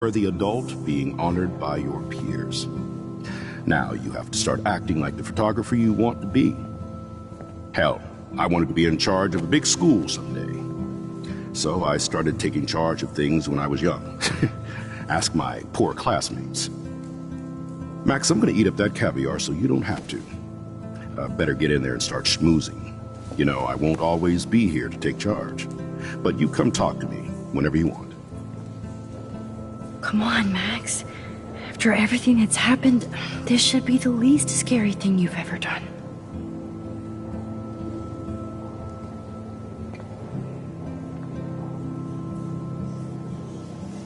worthy adult being honored by your peers. Now you have to start acting like the photographer you want to be. Hell, I wanted to be in charge of a big school someday. So I started taking charge of things when I was young. Ask my poor classmates. Max, I'm gonna eat up that caviar so you don't have to. Better get in there and start schmoozing. You know, I won't always be here to take charge. But you come talk to me whenever you want. Come on, Max. After everything that's happened, this should be the least scary thing you've ever done.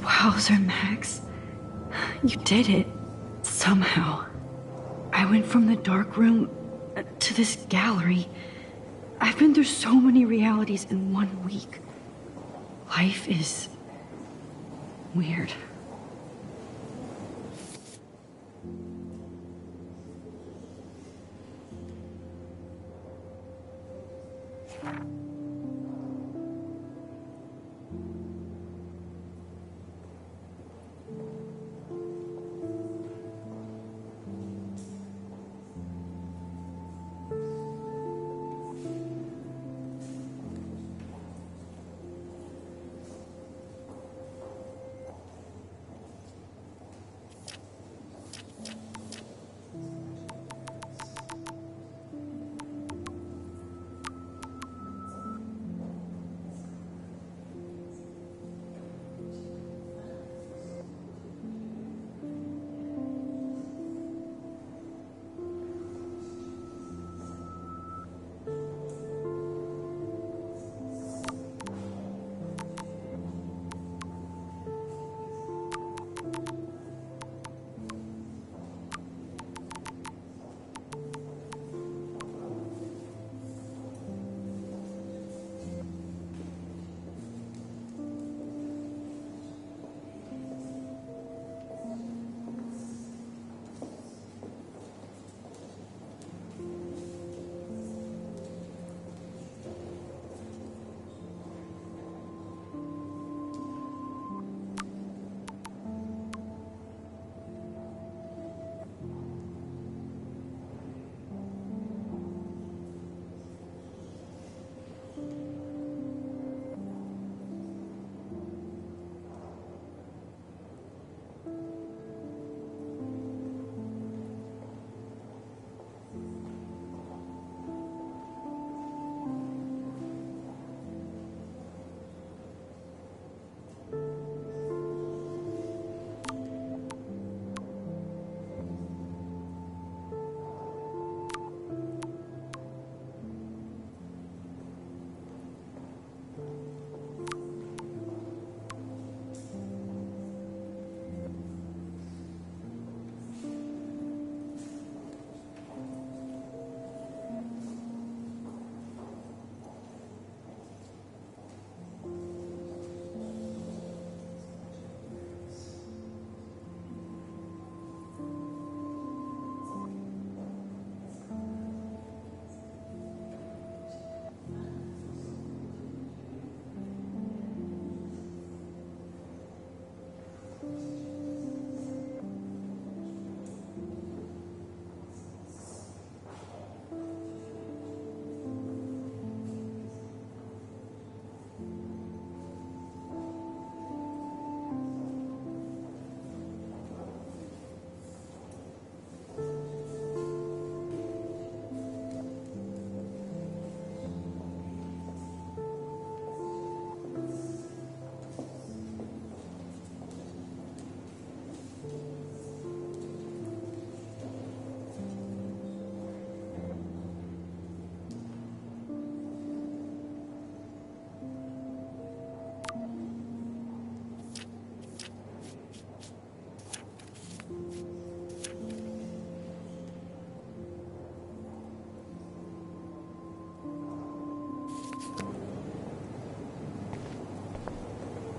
Wowzer, Max. You did it. Somehow. I went from the dark room to this gallery. I've been through so many realities in 1 week. Life is weird.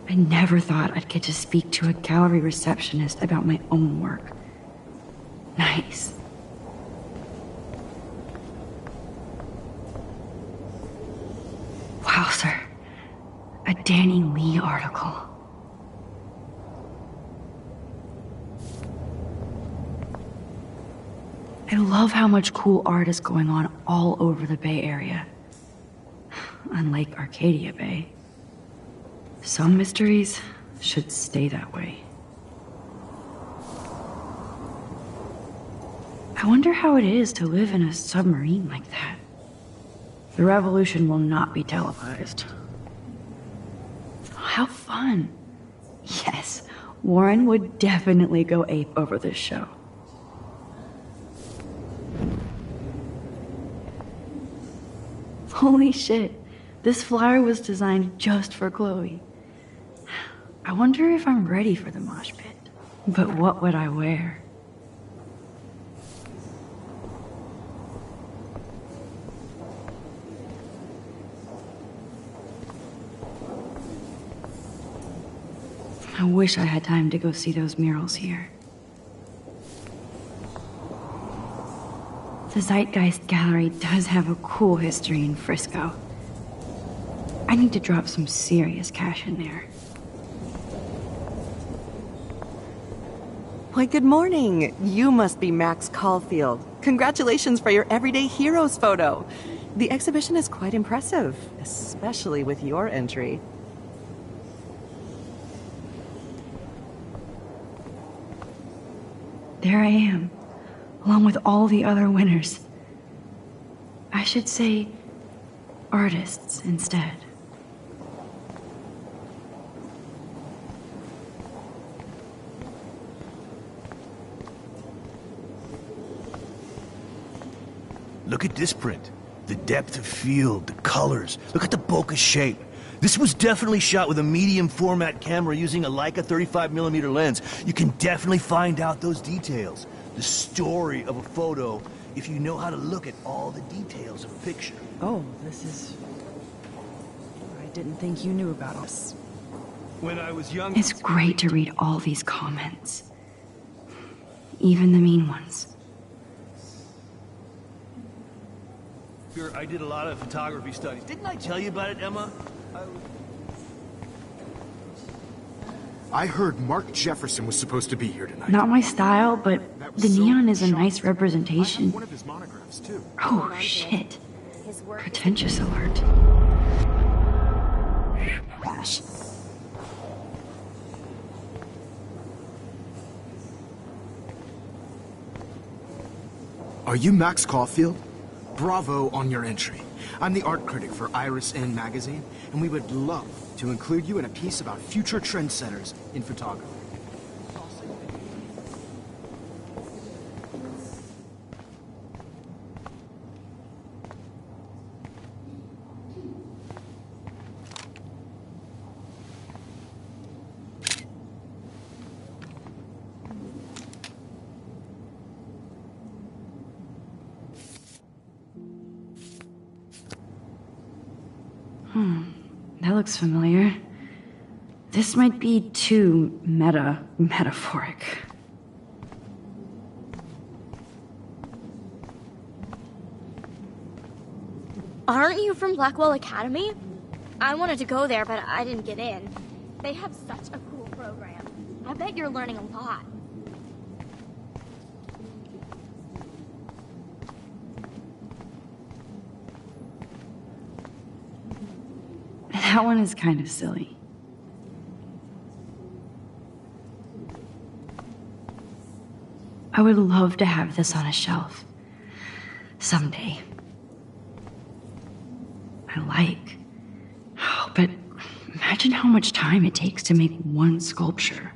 I never thought I'd get to speak to a gallery receptionist about my own work. Nice. Wowzer. A Danny Lee article. I love how much cool art is going on all over the Bay Area. Unlike Arcadia Bay. Some mysteries should stay that way. I wonder how it is to live in a submarine like that. The revolution will not be televised. How fun. Yes, Warren would definitely go ape over this show. Holy shit, this flyer was designed just for Chloe. I wonder if I'm ready for the mosh pit. But what would I wear? I wish I had time to go see those murals here. The Zeitgeist Gallery does have a cool history in Frisco. I need to drop some serious cash in there. Why, good morning. You must be Max Caulfield. Congratulations for your Everyday Heroes photo. The exhibition is quite impressive, especially with your entry. There I am, along with all the other winners. I should say artists instead. Look at this print. The depth of field, the colors. Look at the bokeh shape. This was definitely shot with a medium format camera using a Leica 35mm lens. You can definitely find out those details. The story of a photo if you know how to look at all the details of a picture. Oh, this is... I didn't think you knew about us. When I was young... It's great to read all these comments. Even the mean ones. I did a lot of photography studies. Didn't I tell you about it, Emma? I heard Mark Jefferson was supposed to be here tonight. Not my style, but the neon is a nice representation. One of his monographs, too. Oh, shit. Pretentious alert. Gosh. Are you Max Caulfield? Bravo on your entry. I'm the art critic for Iris N magazine, and we would love to include you in a piece about future trendsetters in photography. That looks familiar. This might be too metaphoric. Aren't you from Blackwell Academy? I wanted to go there, but I didn't get in. They have such a cool program. I bet you're learning a lot. That one is kind of silly. I would love to have this on a shelf. Someday. But imagine how much time it takes to make one sculpture.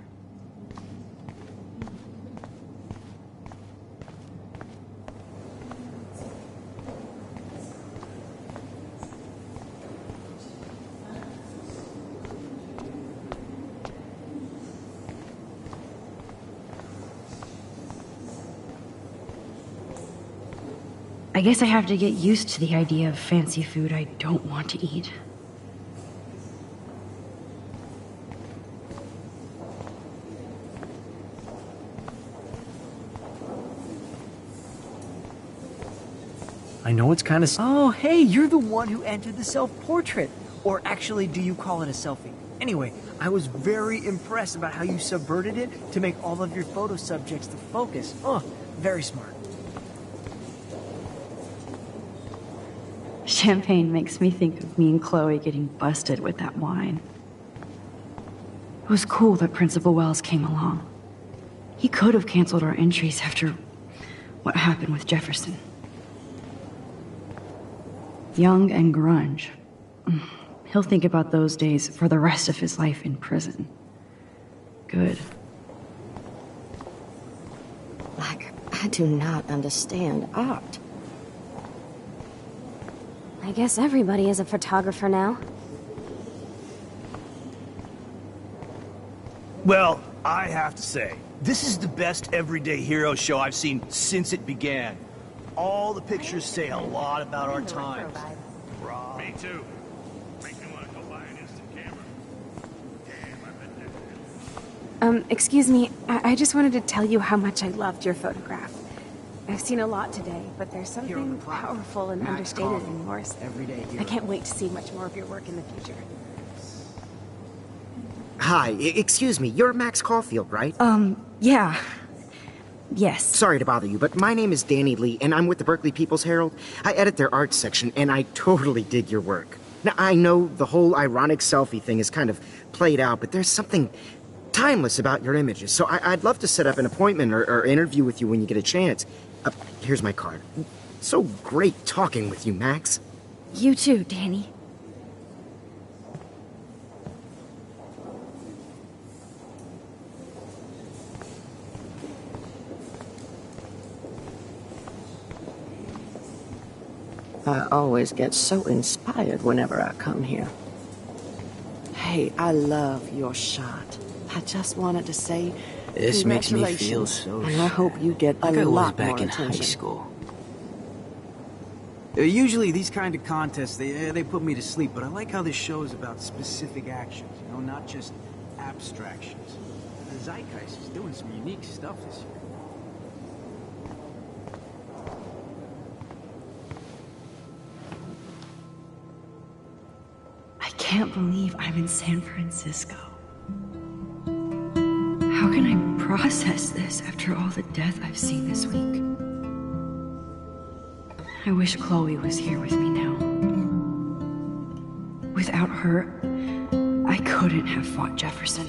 I guess I have to get used to the idea of fancy food I don't want to eat. I know it's kind of... Oh, hey, you're the one who entered the self-portrait. Or actually, do you call it a selfie? Anyway, I was very impressed about how you subverted it to make all of your photo subjects the focus. Oh, very smart. Champagne makes me think of me and Chloe getting busted with that wine. It was cool that Principal Wells came along. He could have canceled our entries after what happened with Jefferson. Young and grunge. He'll think about those days for the rest of his life in prison. Good. Like, I do not understand art. I guess everybody is a photographer now. Well, I have to say, this is the best Everyday Hero show I've seen since it began. All the pictures say a lot about our times. Me too. Makes me want to go buy an instant camera. Damn, I bet that. Excuse me, I just wanted to tell you how much I loved your photograph. I've seen a lot today, but there's something powerful and understated in yours. I can't wait to see much more of your work in the future. Hi, excuse me, you're Max Caulfield, right? Yeah. Yes. Sorry to bother you, but my name is Danny Lee, and I'm with the Berkeley People's Herald. I edit their arts section, and I totally dig your work. Now, I know the whole ironic selfie thing is kind of played out, but there's something timeless about your images, so I'd love to set up an appointment or interview with you when you get a chance. Here's my card. So great talking with you, Max. You too, Danny. I always get so inspired whenever I come here. Hey, I love your shot. I just wanted to say This makes me feel congratulations, so and I hope you get a like I was lot back more in attention. high school. Usually these kind of contests, they put me to sleep, but I like how this show is about specific actions, you know, not just abstractions. The Zeitgeist is doing some unique stuff this year. I can't believe I'm in San Francisco. How can I process this after all the death I've seen this week? I wish Chloe was here with me now. Without her, I couldn't have fought Jefferson.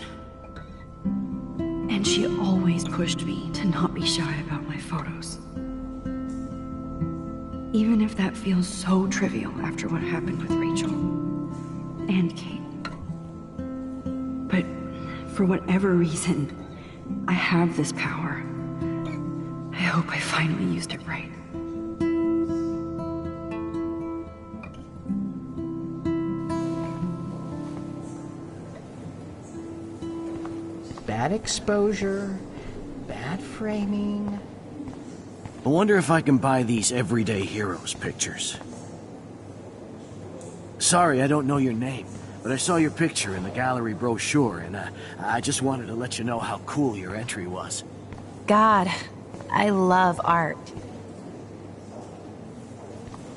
And she always pushed me to not be shy about my photos. Even if that feels so trivial after what happened with Rachel and Kate. But for whatever reason, I have this power. I hope I finally used it right. Bad exposure, bad framing. I wonder if I can buy these Everyday Heroes pictures. Sorry, I don't know your name, but I saw your picture in the gallery brochure, and I just wanted to let you know how cool your entry was. God, I love art.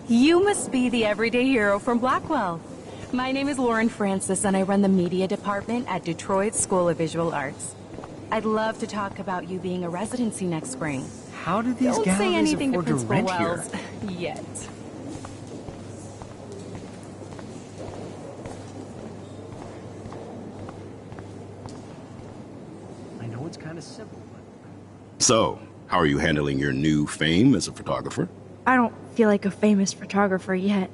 You must be the everyday hero from Blackwell. My name is Lauren Francis, and I run the media department at Detroit School of Visual Arts. I'd love to talk about you being a residency next spring. How do these Don't say galleries anything to afford to Principal rent here? Wells yet. I know it's kind of simple, but... So, how are you handling your new fame as a photographer? I don't feel like a famous photographer yet.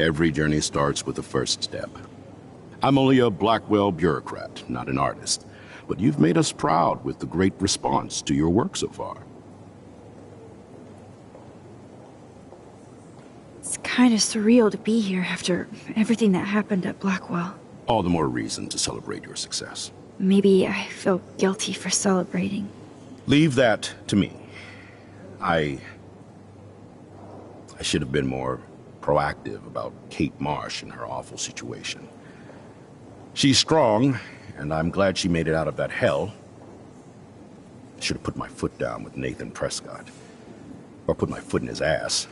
Every journey starts with the first step. I'm only a Blackwell bureaucrat, not an artist. But you've made us proud with the great response to your work so far. It's kind of surreal to be here after everything that happened at Blackwell. All the more reason to celebrate your success. Maybe I feel guilty for celebrating. Leave that to me. I should have been more proactive about Kate Marsh and her awful situation. She's strong, and I'm glad she made it out of that hell. I should have put my foot down with Nathan Prescott. Or put my foot in his ass.